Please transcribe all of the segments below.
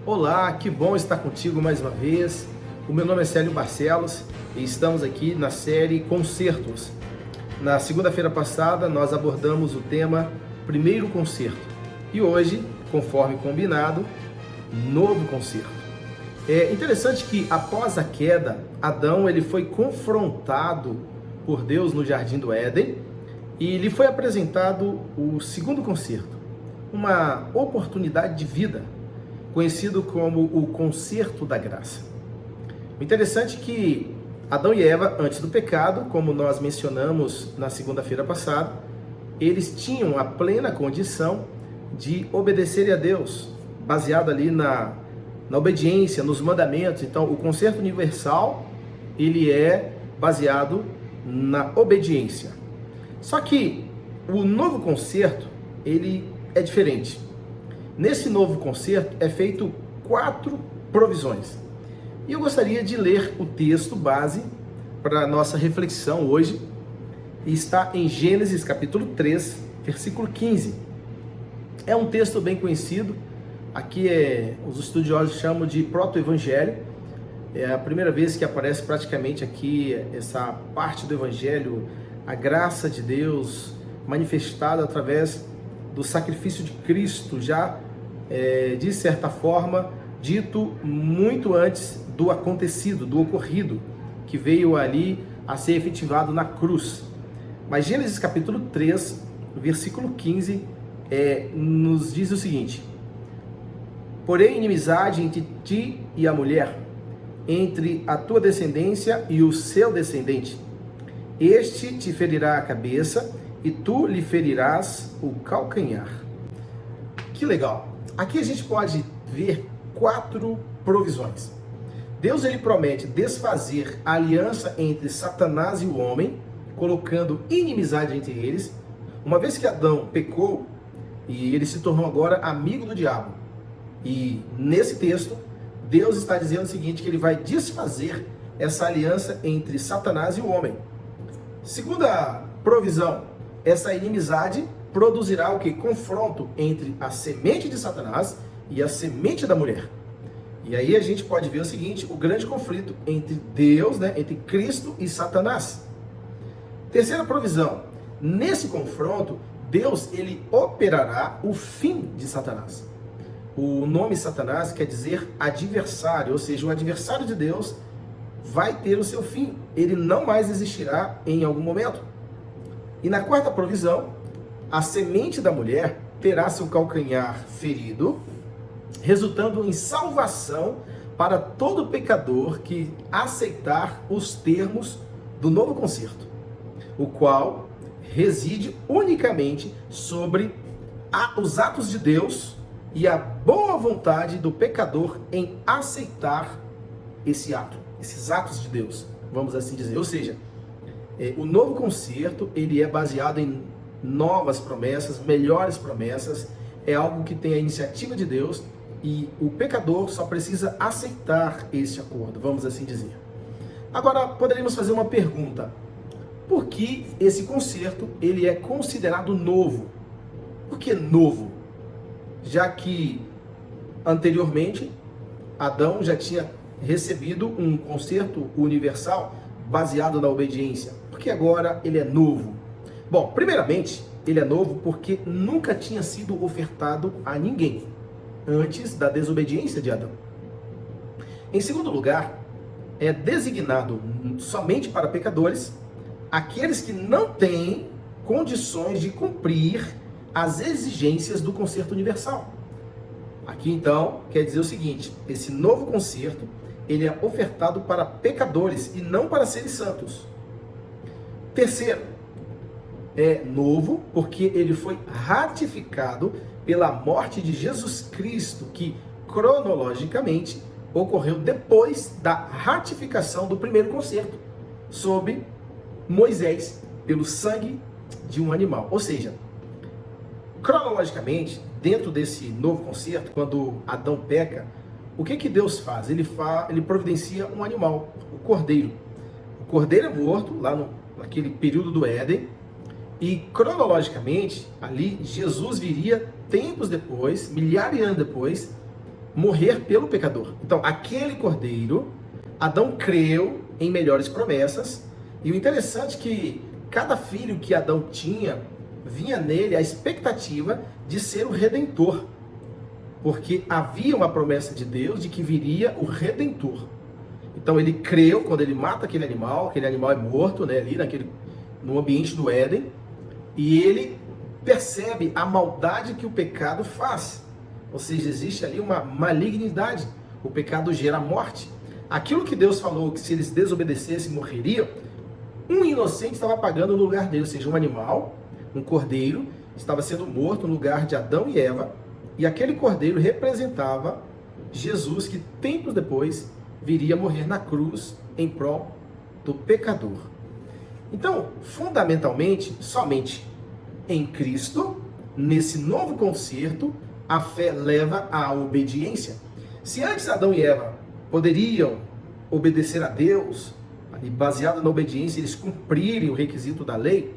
Olá, que bom estar contigo mais uma vez. O meu nome é Célio Barcelos e estamos aqui na série Concertos. Na segunda-feira passada nós abordamos o tema Primeiro Concerto e hoje, conforme combinado, Novo Concerto. É interessante que após a queda, Adão ele foi confrontado por Deus no Jardim do Éden e lhe foi apresentado o segundo concerto, uma oportunidade de vida, conhecido como o concerto da graça. O interessante é que Adão e Eva, antes do pecado, como nós mencionamos na segunda-feira passada, eles tinham a plena condição de obedecerem a Deus, baseado ali na obediência, nos mandamentos. Então, o concerto universal, ele é baseado na obediência. Só que o novo concerto, ele é diferente. Nesse novo concerto é feito 4 provisões. E eu gostaria de ler o texto base para a nossa reflexão hoje. Está em Gênesis capítulo 3, versículo 15. É um texto bem conhecido. Aqui os estudiosos chamam de proto-evangelho. É a primeira vez que aparece praticamente aqui essa parte do evangelho, a graça de Deus manifestada através do sacrifício de Cristo, já de certa forma dito muito antes do acontecido, do ocorrido, que veio ali a ser efetivado na cruz. Mas Gênesis capítulo 3, versículo 15, nos diz o seguinte: porém inimizade entre ti e a mulher, entre a tua descendência e o seu descendente. Este te ferirá a cabeça e tu lhe ferirás o calcanhar. Que legal! Aqui a gente pode ver 4 provisões. Deus ele promete desfazer a aliança entre Satanás e o homem, colocando inimizade entre eles. Uma vez que Adão pecou e ele se tornou agora amigo do diabo. E nesse texto, Deus está dizendo o seguinte, que ele vai desfazer essa aliança entre Satanás e o homem. Segunda provisão, essa inimizade produzirá o que? Confronto entre a semente de Satanás e a semente da mulher. E aí a gente pode ver o seguinte, o grande conflito entre Deus, entre Cristo e Satanás. Terceira provisão, nesse confronto, Deus ele operará o fim de Satanás. O nome Satanás quer dizer adversário, ou seja, o adversário de Deus vai ter o seu fim. Ele não mais existirá em algum momento. E na quarta provisão, a semente da mulher terá seu calcanhar ferido, resultando em salvação para todo pecador que aceitar os termos do novo concerto, o qual reside unicamente sobre os atos de Deus e a boa vontade do pecador em aceitar esses atos de Deus, vamos assim dizer. Ou seja, o novo concerto, ele é baseado em novas promessas, melhores promessas, é algo que tem a iniciativa de Deus e o pecador só precisa aceitar esse acordo, vamos assim dizer. Agora, poderíamos fazer uma pergunta: por que esse concerto, ele é considerado novo? Por que novo? Já que anteriormente Adão já tinha recebido um concerto universal baseado na obediência. Por que agora ele é novo? Bom, primeiramente, ele é novo porque nunca tinha sido ofertado a ninguém antes da desobediência de Adão. Em segundo lugar, é designado somente para pecadores, aqueles que não têm condições de cumprir as exigências do concerto universal. Aqui então quer dizer o seguinte: esse novo concerto ele é ofertado para pecadores e não para seres santos. Terceiro, é novo porque ele foi ratificado pela morte de Jesus Cristo, que cronologicamente ocorreu depois da ratificação do primeiro concerto sob Moisés, pelo sangue de um animal. Ou seja, cronologicamente, dentro desse novo concerto, quando Adão peca, o que Deus faz? Ele providencia um animal, o cordeiro. O cordeiro é morto lá naquele período do Éden, e cronologicamente, ali, Jesus viria tempos depois, milhares de anos depois, morrer pelo pecador. Então, aquele cordeiro, Adão creu em melhores promessas, e o interessante é que cada filho que Adão tinha, vinha nele a expectativa de ser o Redentor, porque havia uma promessa de Deus de que viria o Redentor. Então ele creu quando ele mata aquele animal é morto, né, ali no ambiente do Éden, e ele percebe a maldade que o pecado faz. Ou seja, existe ali uma malignidade. O pecado gera morte. Aquilo que Deus falou que se eles desobedecessem morreriam, um inocente estava pagando no lugar dele, ou seja, um animal, um cordeiro, estava sendo morto no lugar de Adão e Eva, e aquele cordeiro representava Jesus, que tempos depois viria morrer na cruz em prol do pecador. Então, fundamentalmente, somente em Cristo, nesse novo concerto, a fé leva à obediência. Se antes Adão e Eva poderiam obedecer a Deus, e baseado na obediência, eles cumprirem o requisito da lei,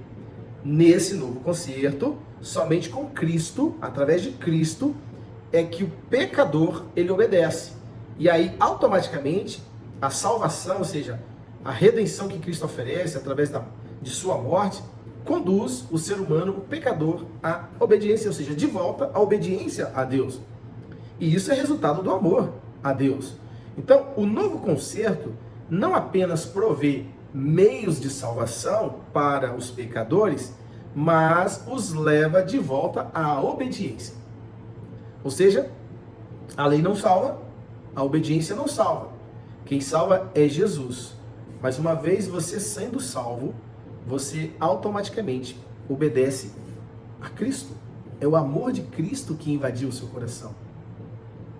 nesse novo concerto, somente com Cristo, através de Cristo, é que o pecador, ele obedece. E aí, automaticamente, a salvação, ou seja, a redenção que Cristo oferece, através de sua morte, conduz o ser humano, o pecador, à obediência, ou seja, de volta à obediência a Deus. E isso é resultado do amor a Deus. Então, o novo concerto não apenas provê meios de salvação para os pecadores, mas os leva de volta à obediência. Ou seja, a lei não salva, a obediência não salva. Quem salva é Jesus. Mas uma vez você sendo salvo, você automaticamente obedece a Cristo. É o amor de Cristo que invadiu o seu coração.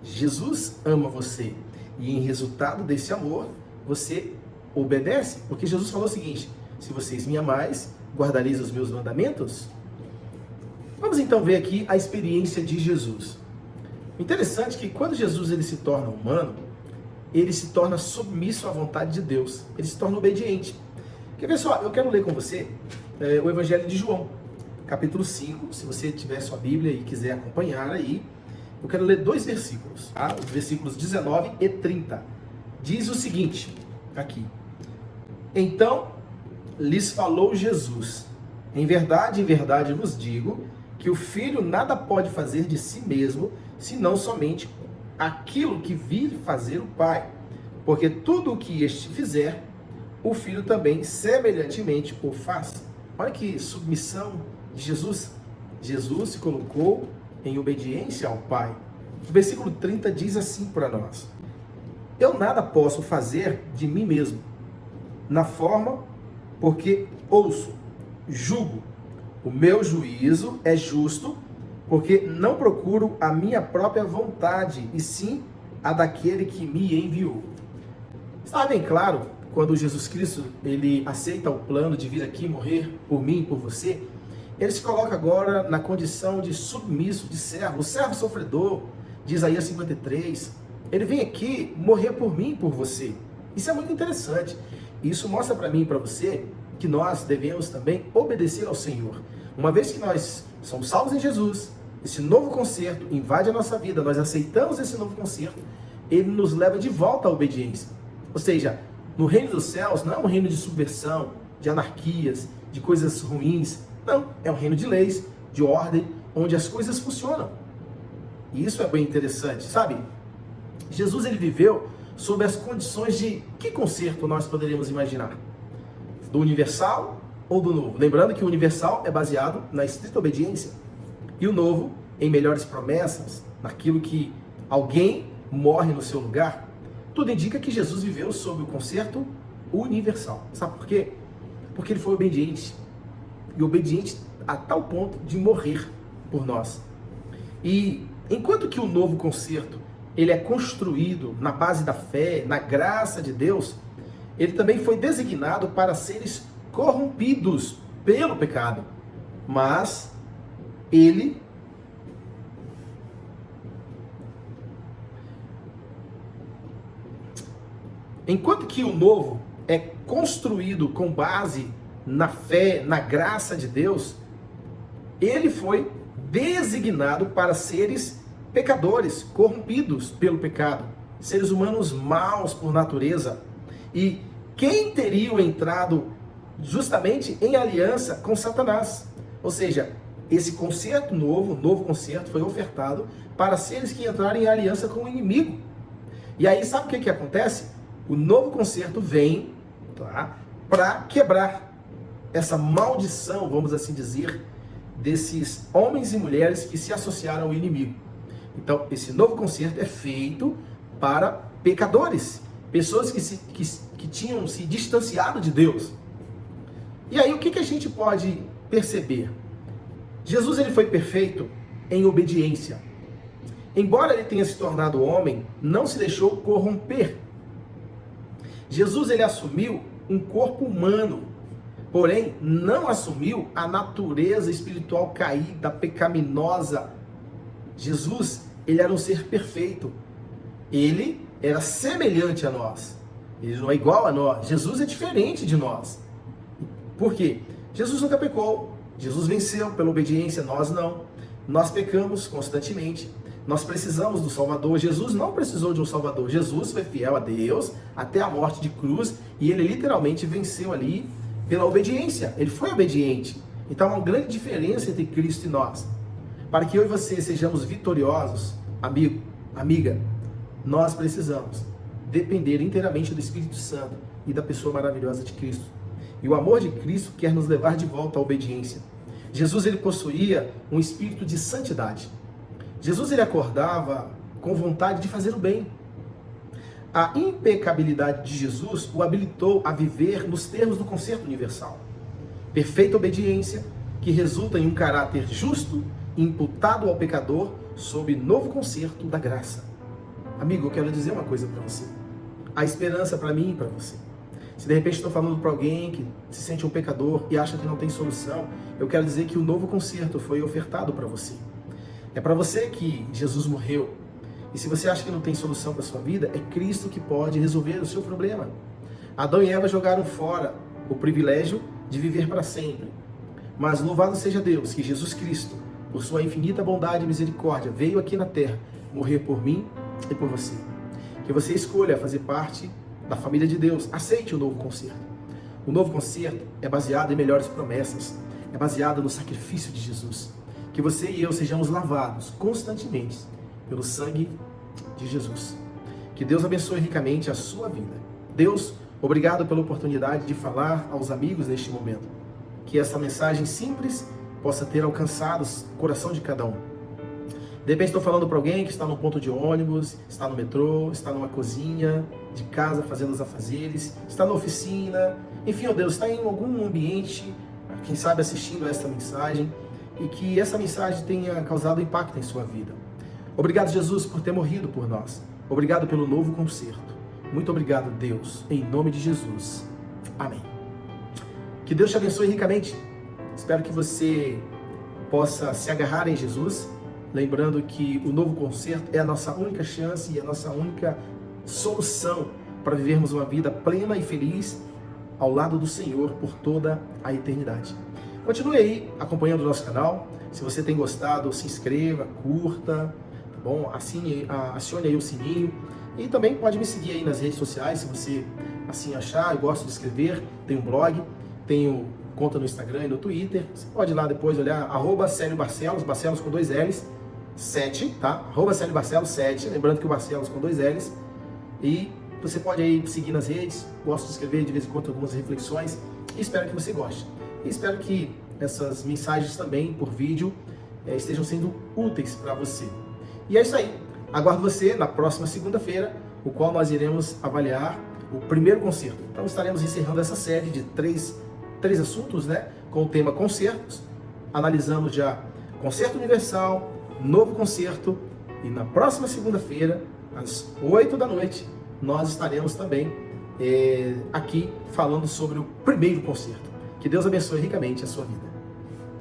Jesus ama você. E em resultado desse amor, você obedece. Porque Jesus falou o seguinte: se vocês me amais, guardareis os meus mandamentos? Vamos então ver aqui a experiência de Jesus. O interessante é que quando Jesus ele se torna humano, ele se torna submisso à vontade de Deus. Ele se torna obediente. Quer ver só? Eu quero ler com você o Evangelho de João, capítulo 5. Se você tiver sua Bíblia e quiser acompanhar aí, eu quero ler 2 versículos, tá? Os versículos 19 e 30. Diz o seguinte, aqui: então lhes falou Jesus: em verdade vos digo, que o Filho nada pode fazer de si mesmo, senão somente aquilo que vir fazer o Pai. Porque tudo o que este fizer, o Filho também semelhantemente o faz. Olha que submissão de Jesus. Jesus se colocou em obediência ao Pai. O versículo 30 diz assim para nós: eu nada posso fazer de mim mesmo, na forma, porque ouço, julgo. O meu juízo é justo, porque não procuro a minha própria vontade, e sim a daquele que me enviou. Está bem claro, quando Jesus Cristo ele aceita o plano de vir aqui morrer por mim e por você, ele se coloca agora na condição de submisso, de servo, o servo sofredor, de Isaías 53. Ele vem aqui morrer por mim e por você. Isso é muito interessante. Isso mostra para mim e para você que nós devemos também obedecer ao Senhor. Uma vez que nós somos salvos em Jesus, esse novo concerto invade a nossa vida, nós aceitamos esse novo concerto, ele nos leva de volta à obediência. Ou seja, no reino dos céus não é um reino de subversão, de anarquias, de coisas ruins. Não, é um reino de leis, de ordem, onde as coisas funcionam. E isso é bem interessante, sabe? Jesus ele viveu sob as condições de que concerto nós poderíamos imaginar? Do universal ou do novo? Lembrando que o universal é baseado na estrita obediência. E o novo, em melhores promessas, naquilo que alguém morre no seu lugar. Tudo indica que Jesus viveu sob o concerto universal. Sabe por quê? Porque ele foi obediente. E obediente a tal ponto de morrer por nós. E enquanto que o novo concerto ele é construído na base da fé, na graça de Deus, ele também foi designado para seres corrompidos pelo pecado. Mas enquanto que o novo é construído com base na fé, na graça de Deus, ele foi designado para seres pecadores, corrompidos pelo pecado, seres humanos maus por natureza. E quem teriam entrado justamente em aliança com Satanás? Ou seja, esse concerto novo concerto foi ofertado para seres que entrarem em aliança com o inimigo. E aí sabe o que acontece? O novo concerto vem, tá, para quebrar essa maldição, vamos assim dizer, desses homens e mulheres que se associaram ao inimigo. Então, esse novo concerto é feito para pecadores, pessoas que tinham se distanciado de Deus. E aí, o que a gente pode perceber? Jesus ele foi perfeito em obediência. Embora ele tenha se tornado homem, não se deixou corromper. Jesus ele assumiu um corpo humano, porém não assumiu a natureza espiritual caída, pecaminosa. Jesus, ele era um ser perfeito. Ele era semelhante a nós. Ele não é igual a nós. Jesus é diferente de nós. Por quê? Jesus nunca pecou. Jesus venceu pela obediência, nós não. Nós pecamos constantemente. Nós precisamos do Salvador. Jesus não precisou de um Salvador. Jesus foi fiel a Deus até a morte de cruz e ele literalmente venceu ali pela obediência. Ele foi obediente. Então há uma grande diferença entre Cristo e nós. Para que eu e você sejamos vitoriosos, amigo, amiga, nós precisamos depender inteiramente do Espírito Santo e da pessoa maravilhosa de Cristo. E o amor de Cristo quer nos levar de volta à obediência. Jesus ele possuía um espírito de santidade. Jesus ele acordava com vontade de fazer o bem. A impecabilidade de Jesus o habilitou a viver nos termos do concerto universal. Perfeita obediência que resulta em um caráter justo imputado ao pecador sob novo concerto da graça. Amigo, eu quero dizer uma coisa para você. Há esperança para mim e para você. Se de repente estou falando para alguém que se sente um pecador e acha que não tem solução, eu quero dizer que o novo concerto foi ofertado para você. É para você que Jesus morreu. E se você acha que não tem solução para a sua vida, é Cristo que pode resolver o seu problema. Adão e Eva jogaram fora o privilégio de viver para sempre. Mas louvado seja Deus que Jesus Cristo, por sua infinita bondade e misericórdia, veio aqui na terra morrer por mim e por você. Que você escolha fazer parte da família de Deus. Aceite o novo concerto. O novo concerto é baseado em melhores promessas. É baseado no sacrifício de Jesus. Que você e eu sejamos lavados constantemente pelo sangue de Jesus. Que Deus abençoe ricamente a sua vida. Deus, obrigado pela oportunidade de falar aos amigos neste momento. Que essa mensagem simples possa ter alcançado o coração de cada um. De repente estou falando para alguém que está no ponto de ônibus, está no metrô, está numa cozinha de casa fazendo os afazeres, está na oficina, enfim, ó Deus, está em algum ambiente, quem sabe assistindo a essa mensagem, e que essa mensagem tenha causado impacto em sua vida. Obrigado, Jesus, por ter morrido por nós. Obrigado pelo novo concerto. Muito obrigado, Deus, em nome de Jesus. Amém. Que Deus te abençoe ricamente. Espero que você possa se agarrar em Jesus, lembrando que o novo concerto é a nossa única chance e a nossa única solução para vivermos uma vida plena e feliz ao lado do Senhor por toda a eternidade. Continue aí acompanhando o nosso canal. Se você tem gostado, se inscreva, curta, tá bom? Acione aí o sininho. E também pode me seguir aí nas redes sociais, se você assim achar. Eu gosto de escrever, tenho um blog, tenho conta no Instagram e no Twitter. Você pode ir lá depois olhar, @CélioBarcelos, Barcelos com 2 L's, 7, tá? @CélioBarcelos 7, lembrando que o Barcelos com 2 L's. E você pode aí seguir nas redes, gosto de escrever de vez em quando algumas reflexões. E espero que você goste. E espero que essas mensagens também por vídeo estejam sendo úteis para você. E é isso aí. Aguardo você na próxima segunda-feira, o qual nós iremos avaliar o primeiro concerto. Então estaremos encerrando essa série de três assuntos, né? Com o tema concertos, analisando já concerto universal, novo concerto, e na próxima segunda-feira, às 8 da noite, nós estaremos também aqui falando sobre o primeiro concerto. Que Deus abençoe ricamente a sua vida.